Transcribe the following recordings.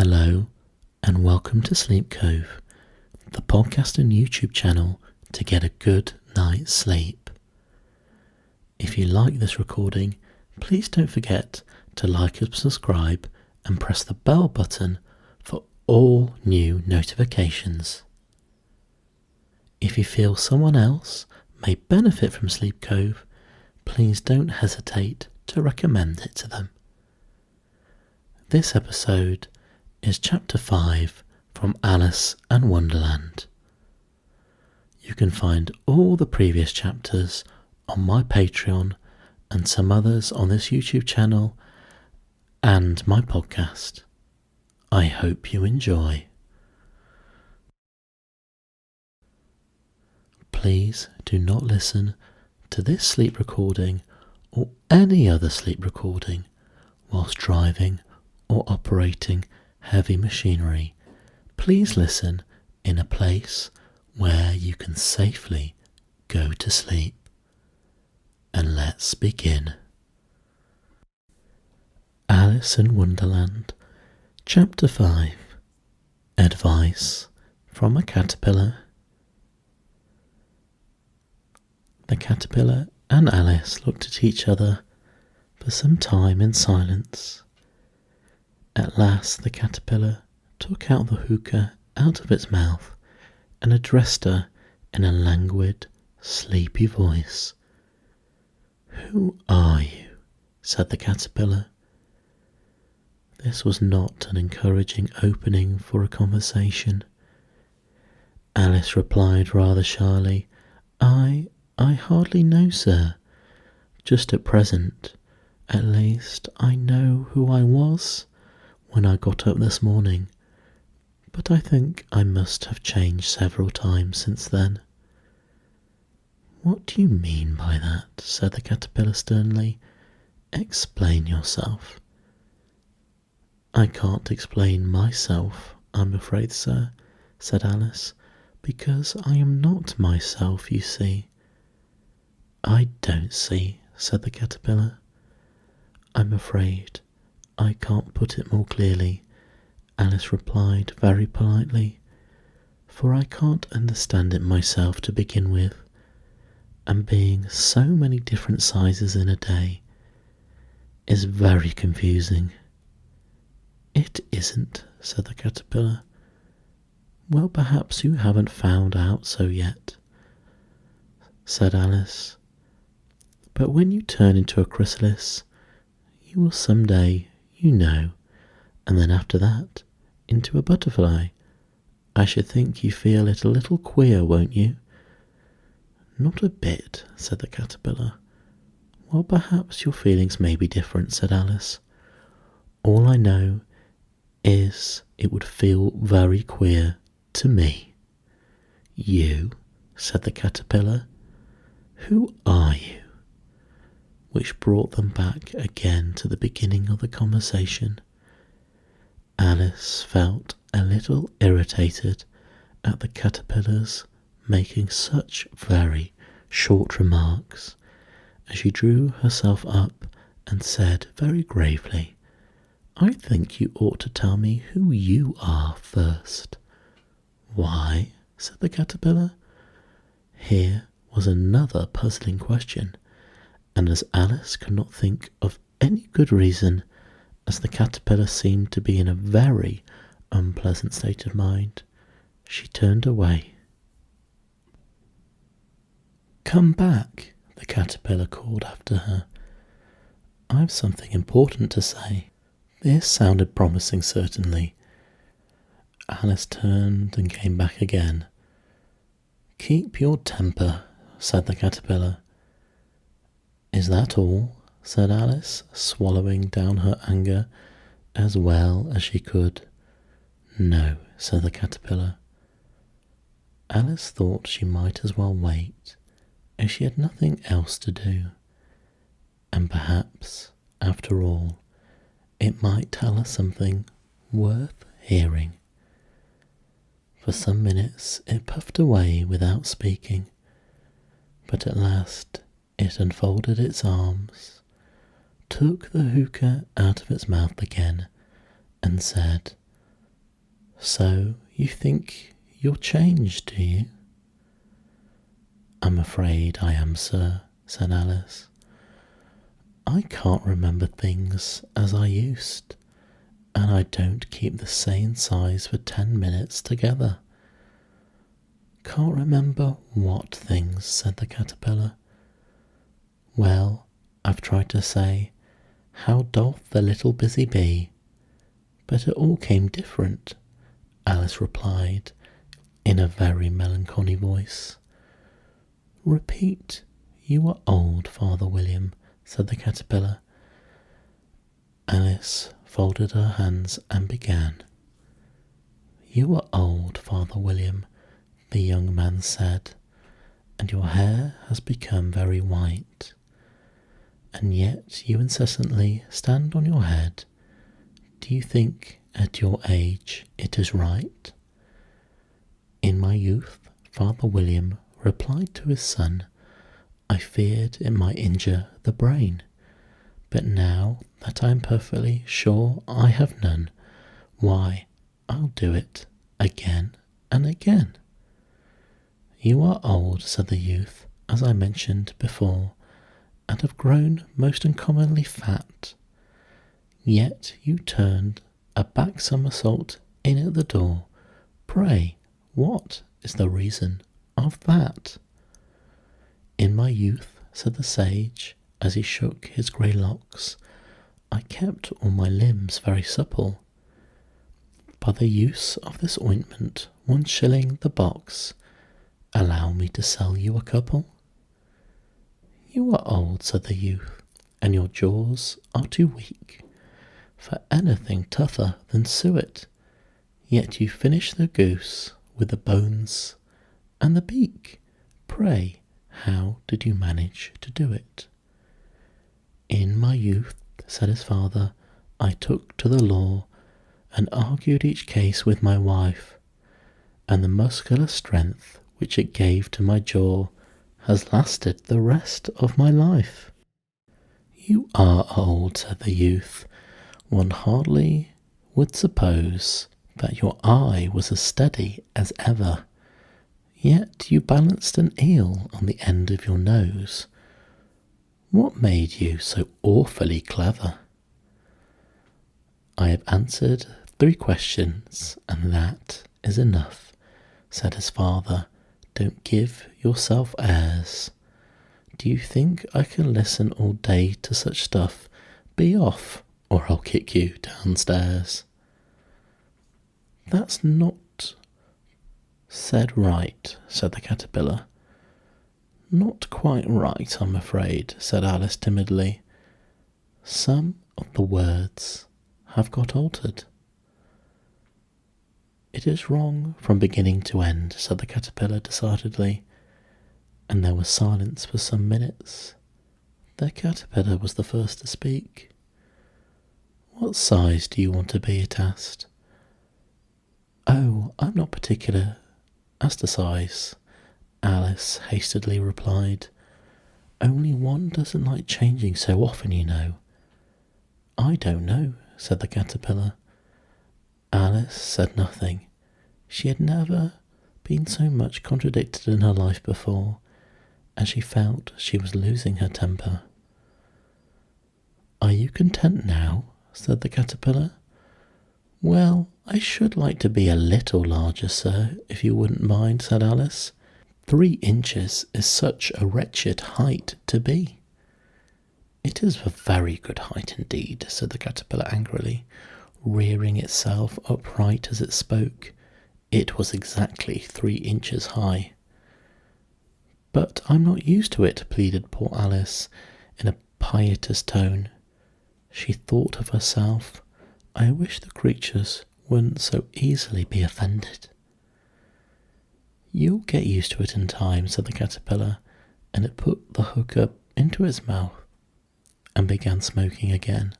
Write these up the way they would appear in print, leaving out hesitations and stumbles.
Hello and welcome to Sleep Cove, the podcast and YouTube channel to get a good night's sleep. If you like this recording, please don't forget to like and subscribe and press the bell button for all new notifications. If you feel someone else may benefit from Sleep Cove, please don't hesitate to recommend it to them. This episode is Chapter 5 from Alice and Wonderland. You can find all the previous chapters on my Patreon and some others on this YouTube channel and my podcast. I hope you enjoy. Please do not listen to this sleep recording or any other sleep recording whilst driving or operating heavy machinery. Please listen in a place where you can safely go to sleep. And let's begin. Alice in Wonderland, Chapter 5. Advice from a Caterpillar. The caterpillar and Alice looked at each other for some time in silence. At last the caterpillar took out the hookah out of its mouth and addressed her in a languid, sleepy voice. "Who are you?" said the caterpillar. This was not an encouraging opening for a conversation. Alice replied rather shyly, I hardly know, sir. Just at present, at least, I know who I was when I got up this morning, but I think I must have changed several times since then." "What do you mean by that?" said the caterpillar sternly. "Explain yourself." "I can't explain myself, I'm afraid, sir," said Alice, "because I am not myself, you see." "I don't see," said the caterpillar. "I'm afraid I can't put it more clearly," Alice replied very politely, "for I can't understand it myself to begin with, and being so many different sizes in a day is very confusing." "It isn't," said the caterpillar. "Well, perhaps you haven't found out so yet," said Alice, "but when you turn into a chrysalis, you will some day, you know, and then after that, into a butterfly. I should think you feel it a little queer, won't you?" "Not a bit," said the caterpillar. "Well, perhaps your feelings may be different," said Alice. "All I know is it would feel very queer to me." "You?" said the caterpillar. "Who are you?" Which brought them back again to the beginning of the conversation. Alice felt a little irritated at the caterpillars making such very short remarks, as she drew herself up and said very gravely, "I think you ought to tell me who you are first." "Why?" said the caterpillar. Here was another puzzling question, and as Alice could not think of any good reason, as the caterpillar seemed to be in a very unpleasant state of mind, she turned away. "Come back," the caterpillar called after her. "I've something important to say." This sounded promising, certainly. Alice turned and came back again. "Keep your temper," said the caterpillar. "Is that all?" said Alice, swallowing down her anger as well as she could. "No," said the caterpillar. Alice thought she might as well wait, as she had nothing else to do, and perhaps, after all, it might tell her something worth hearing. For some minutes it puffed away without speaking, but at last it unfolded its arms, took the hookah out of its mouth again, and said, So you think you're changed, do you? I'm afraid I am, sir, said Alice. I can't remember things as I used, and I don't keep the same size for 10 minutes together. Can't remember what things, said the caterpillar. Well, I've tried to say, how doth the little busy bee? But it all came different, Alice replied, in a very melancholy voice. Repeat, you are old, Father William, said the caterpillar. Alice folded her hands and began. You are old, Father William, the young man said, and your hair has become very white. And yet you incessantly stand on your head. Do you think at your age it is right? In my youth, Father William replied to his son, I feared it might injure the brain, but now that I am perfectly sure I have none, why, I'll do it again and again. You are old, said the youth, as I mentioned before, and have grown most uncommonly fat. Yet you turned a back somersault in at the door. Pray, what is the reason of that? In my youth, said the sage, as he shook his grey locks, I kept all my limbs very supple. By the use of this ointment, 1 shilling the box. Allow me to sell you a couple. You are old, said the youth, and your jaws are too weak for anything tougher than suet. Yet you finish the goose with the bones and the beak. Pray, how did you manage to do it? In my youth, said his father, I took to the law and argued each case with my wife, and the muscular strength which it gave to my jaw has lasted the rest of my life. You are old, said the youth. One hardly would suppose that your eye was as steady as ever. Yet you balanced an eel on the end of your nose. What made you so awfully clever? I have answered 3 questions, and that is enough, said his father. Don't give yourself airs. Do you think I can listen all day to such stuff? Be off, or I'll kick you downstairs. That's not said right, said the caterpillar. Not quite right, I'm afraid, said Alice timidly. Some of the words have got altered. It is wrong from beginning to end, said the caterpillar decidedly, and there was silence for some minutes. The caterpillar was the first to speak. What size do you want to be? It asked. Oh, I'm not particular as to size, Alice hastily replied. Only one doesn't like changing so often, you know. I don't know, said the caterpillar. Alice said nothing. She had never been so much contradicted in her life before, and she felt she was losing her temper. Are you content now? Said the caterpillar. Well, I should like to be a little larger, sir, if you wouldn't mind, said Alice. 3 inches is such a wretched height to be. It is a very good height indeed, said the caterpillar angrily, rearing itself upright as it spoke. It was exactly 3 inches high. But I'm not used to it, pleaded poor Alice, in a piteous tone. She thought of herself. I wish the creatures wouldn't so easily be offended. You'll get used to it in time, said the caterpillar, and it put the hook up into its mouth and began smoking again.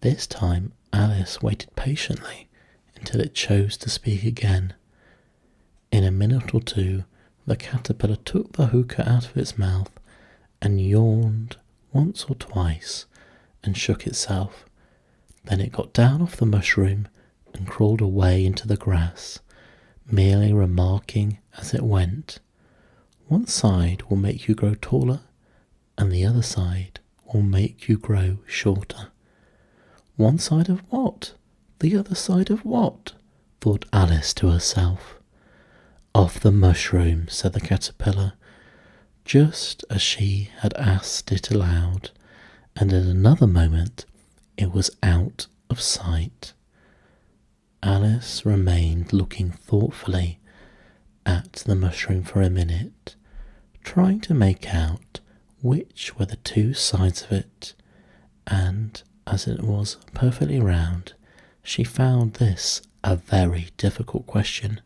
This time Alice waited patiently until it chose to speak again. In a minute or 2, the caterpillar took the hookah out of its mouth and yawned once or twice and shook itself. Then it got down off the mushroom, and crawled away into the grass, merely remarking as it went, "One side will make you grow taller, and the other side will make you grow shorter." "One side of what? The other side of what?" thought Alice to herself. "Of the mushroom," said the caterpillar, just as she had asked it aloud, and in another moment it was out of sight. Alice remained looking thoughtfully at the mushroom for a minute, trying to make out which were the two sides of it, and as it was perfectly round, she found this a very difficult question.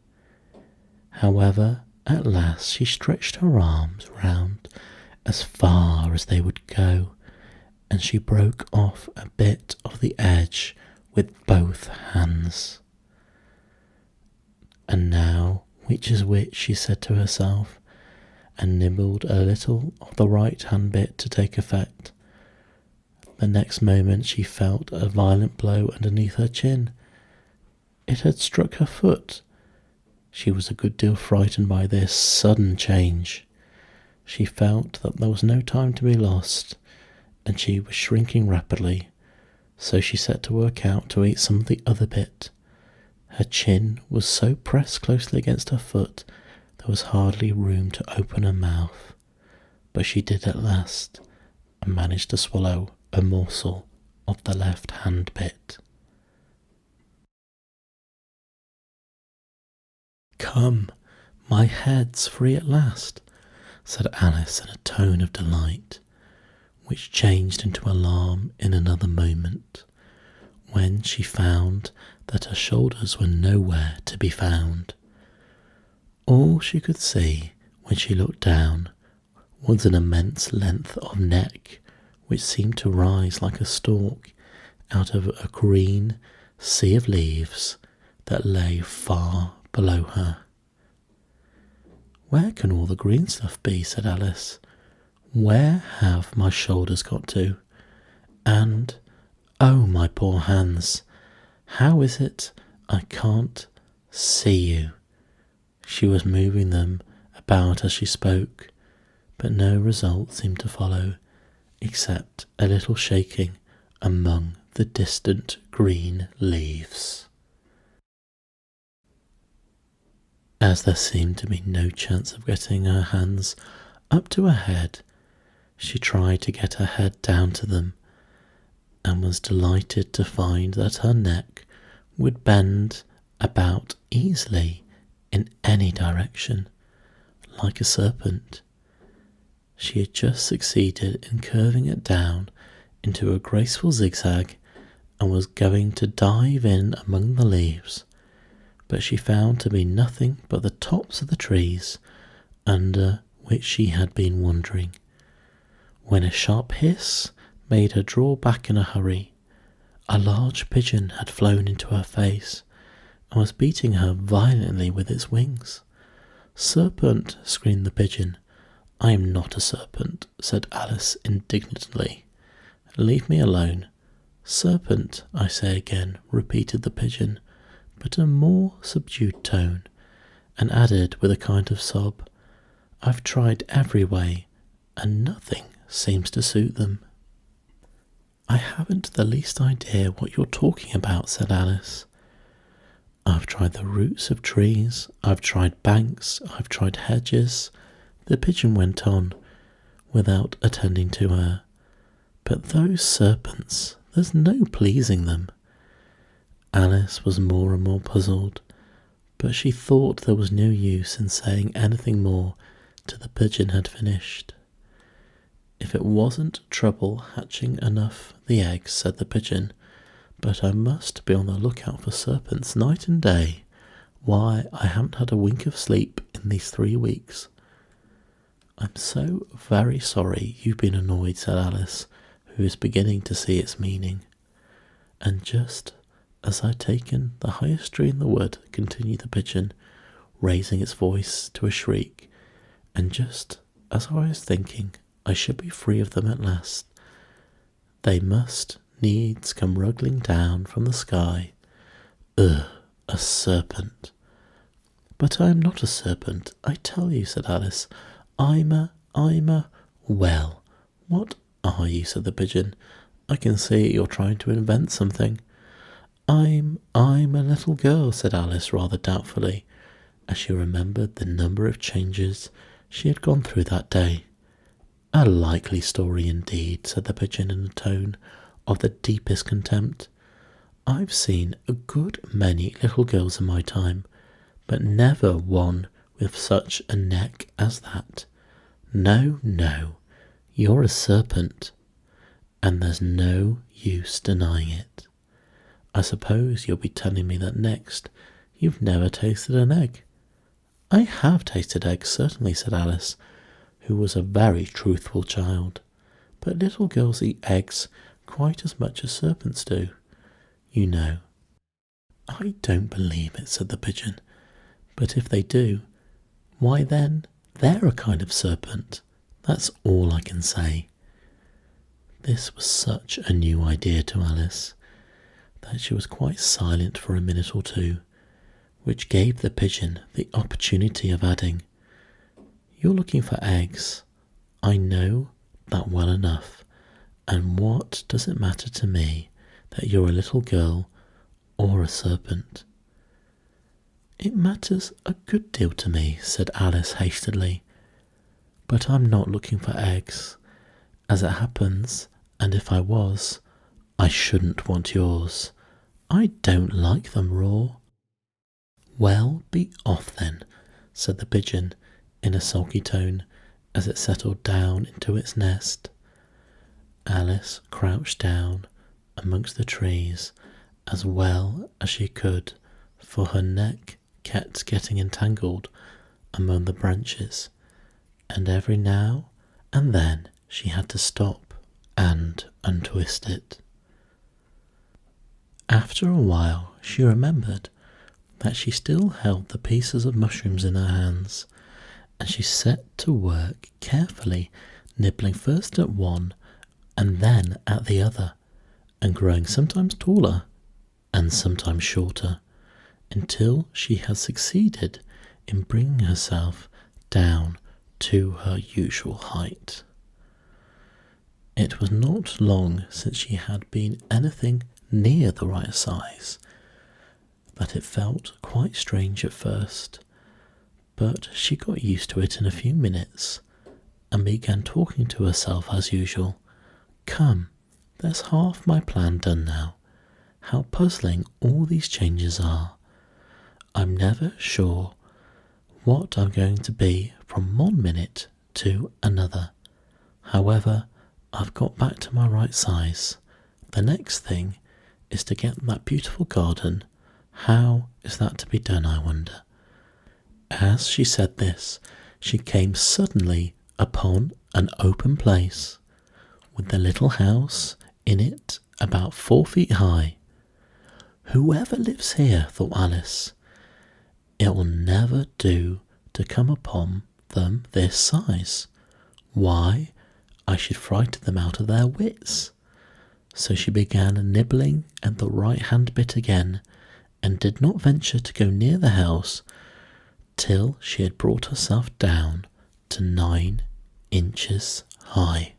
However, at last she stretched her arms round as far as they would go, and she broke off a bit of the edge with both hands. "And now, which is which?" she said to herself, and nibbled a little of the right-hand bit to take effect. The next moment she felt a violent blow underneath her chin. It had struck her foot. She was a good deal frightened by this sudden change. She felt that there was no time to be lost, and she was shrinking rapidly, so she set to work out to eat some of the other bit. Her chin was so pressed closely against her foot there was hardly room to open her mouth, but she did at last, and managed to swallow a morsel of the left-hand bit. "Come, my head's free at last," said Alice in a tone of delight, which changed into alarm in another moment, when she found that her shoulders were nowhere to be found. All she could see when she looked down was an immense length of neck which seemed to rise like a stalk out of a green sea of leaves that lay far below her. "Where can all the green stuff be?" said Alice. "Where have my shoulders got to? And, oh, my poor hands, how is it I can't see you?" She was moving them about as she spoke, but no result seemed to follow, except a little shaking among the distant green leaves. As there seemed to be no chance of getting her hands up to her head, she tried to get her head down to them, and was delighted to find that her neck would bend about easily in any direction, like a serpent. She had just succeeded in curving it down into a graceful zigzag, and was going to dive in among the leaves, but she found to be nothing but the tops of the trees under which she had been wandering, when a sharp hiss made her draw back in a hurry. A large pigeon had flown into her face, and was beating her violently with its wings. "Serpent!" screamed the pigeon. "I am not a serpent," said Alice indignantly. "Leave me alone." "Serpent, I say again," repeated the pigeon, but in a more subdued tone, and added with a kind of sob, "I've tried every way, and nothing seems to suit them." "I haven't the least idea what you're talking about," said Alice. "I've tried the roots of trees, I've tried banks, I've tried hedges," the pigeon went on, without attending to her. "But those serpents, there's no pleasing them." Alice was more and more puzzled, but she thought there was no use in saying anything more till the pigeon had finished. "If it wasn't trouble hatching enough the eggs," said the pigeon, "but I must be on the lookout for serpents night and day. Why, I haven't had a wink of sleep in these 3 weeks." "I'm so very sorry you've been annoyed," said Alice, who was beginning to see its meaning. "And just as I'd taken the highest tree in the wood," continued the pigeon, raising its voice to a shriek, "and just as I was thinking I should be free of them at last, they must needs come ruggling down from the sky, Ugh, a serpent. But I am not a serpent, I tell you, said Alice. Well, what are you, said the pigeon. I can see you're trying to invent something. I'm a little girl, said Alice rather doubtfully, as she remembered the number of changes she had gone through that day. A likely story indeed, said the pigeon in a tone of the deepest contempt. I've seen a good many little girls in my time, but never one with such a neck as that. No, no, you're a serpent, and there's no use denying it. I suppose you'll be telling me that next you've never tasted an egg. I have tasted eggs, certainly, said Alice, who was a very truthful child. But little girls eat eggs quite as much as serpents do, you know. I don't believe it, said the pigeon. But if they do, why then, they're a kind of serpent. That's all I can say. This was such a new idea to Alice that she was quite silent for a minute or two, which gave the pigeon the opportunity of adding, You're looking for eggs. I know that well enough, and what does it matter to me that you're a little girl or a serpent? It matters a good deal to me, said Alice hastily, but I'm not looking for eggs, as it happens, and if I was, I shouldn't want yours. I don't like them raw. Well, be off then, said the pigeon in a sulky tone as it settled down into its nest. Alice crouched down amongst the trees as well as she could, for her neck kept getting entangled among the branches, and every now and then she had to stop and untwist it. After a while she remembered that she still held the pieces of mushrooms in her hands, and she set to work carefully, nibbling first at one and then at the other, and growing sometimes taller and sometimes shorter, until she had succeeded in bringing herself down to her usual height. It was not long since she had been anything near the right size, that it felt quite strange at first, but she got used to it in a few minutes and began talking to herself as usual. Come, there's half my plan done now. How puzzling all these changes are. I'm never sure what I'm going to be from one minute to another. However, I've got back to my right size. The next thing is to get that beautiful garden. How is that to be done, I wonder? As she said this, she came suddenly upon an open place, with the little house in it about 4 feet high. Whoever lives here, thought Alice, it will never do to come upon them this size. Why, I should frighten them out of their wits. So she began nibbling at the right-hand bit again, and did not venture to go near the house till she had brought herself down to 9 inches high.